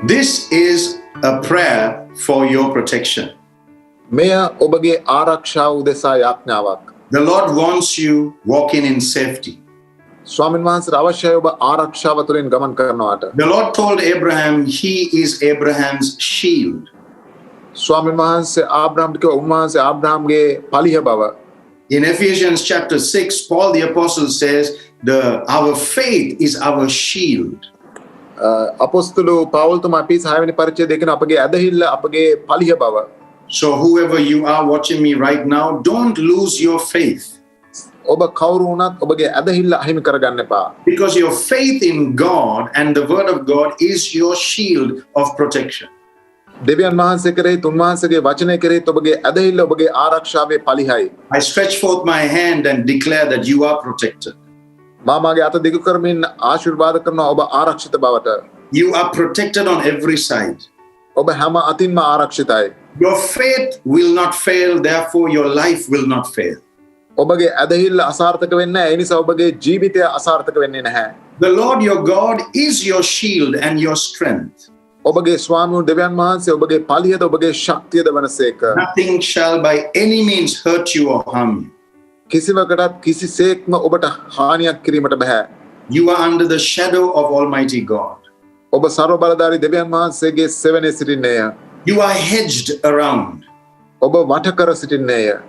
This is a prayer for your protection. මෙය ඔබගේ ආරක්ෂාව උදෙසා යාඥාවක්. The Lord wants you walking in safety. ස්වාමීන් වහන්සේට අවශ්‍යයි ඔබ ආරක්ෂාව තුළින් ගමන් කරනවාට. The Lord told Abraham he is Abraham's shield. ස්වාමීන් වහන්සේ ආබ්‍රහම්ට කිව්වා උන්වහන්සේ ආබ්‍රහම්ගේ පලිහ බව. In Ephesians chapter 6, Paul the apostle says, our faith is our shield. අපොස්තුල පවුල්තුමා අපි 6 වෙනි පරිච්ඡේදයේ කියන අපගේ ඇදහිල්ල අපගේ පලිහ බව. So whoever you are watching me right now, don't lose your faith. ඔබ කවුරු වුණත් ඔබගේ ඇදහිල්ල අහිමි කරගන්න එපා. Because your faith in God and the word of God is your shield of protection. දෙවියන් වහන්සේ කෙරෙහි තුන්වහන්සේගේ වචනය කෙරෙහි ඔබගේ ඇදහිල්ල ඔබගේ ආරක්ෂාවේ පලිහයි. I stretch forth my hand and declare that you are protected. මා මාගේ අත දිගු කරමින් ආශිර්වාද කරනවා ඔබ ආරක්ෂිත බවට. You are protected on every side. ඔබ හැම අතින්ම ආරක්ෂිතයි. Your faith will not fail, therefore your life will not fail. ඔබගේ ඇදහිල්ල අසාර්ථක වෙන්නේ නැහැ. ඒ නිසා ඔබගේ ජීවිතය අසාර්ථක වෙන්නේ නැහැ. The Lord your God is your shield and your strength. ඔබගේ ස්වාමීන් දෙවියන් වහන්සේ ඔබගේ පලියද ඔබගේ ශක්තියද වනසේක. Nothing shall by any means hurt you or harm you. කිසිවකටත් කිසිසේත්ම ඔබට හානියක් කිරීමට බෑ. You are under the shadow of Almighty God. ඔබ ਸਰව බලධාරී දෙවියන් වහන්සේගේ සෙවණේ සිටින්නේය. You are hedged around. ඔබ වටකර සිටින්නේය.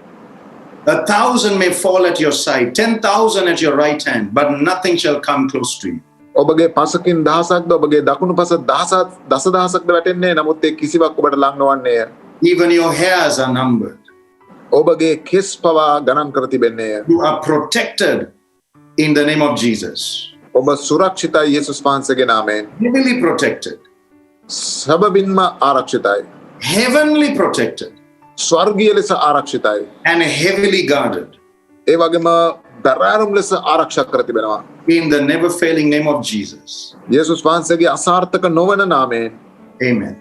1,000 may fall at your side, 10,000 at your right hand, but nothing shall come close to you. ඔබගේ පසකින් දහසක්ද ඔබගේ දකුණු පස දසදහසක්ද වැටෙන්නේ නමුත් ඒ කිසිවක් ඔබට ලං නොවන්නේය. Even your hairs are numbered. ඔබගේ කෙස් පවා ගණන් කර තිබෙන්නේය. You are protected in the name of Jesus. ඔබ සුරක්ෂිතයි යේසුස් වහන්සේගේ නාමයෙන්. Heavily protected. සබබින්ම ආරක්ෂිතයි. Heavenly protected. ස්වර්ගීය ලෙස ආරක්ෂිතයි. And heavily guarded. ඒ වගේම බැරෑරුම් ලෙස ආරක්ෂා කර තිබෙනවා. In the never failing name of Jesus. යේසුස් වහන්සේගේ අසාර්ථක නොවන නාමයෙන්. Amen.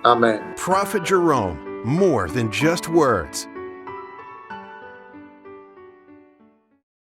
Amen. Prophet Jerome, more than just words.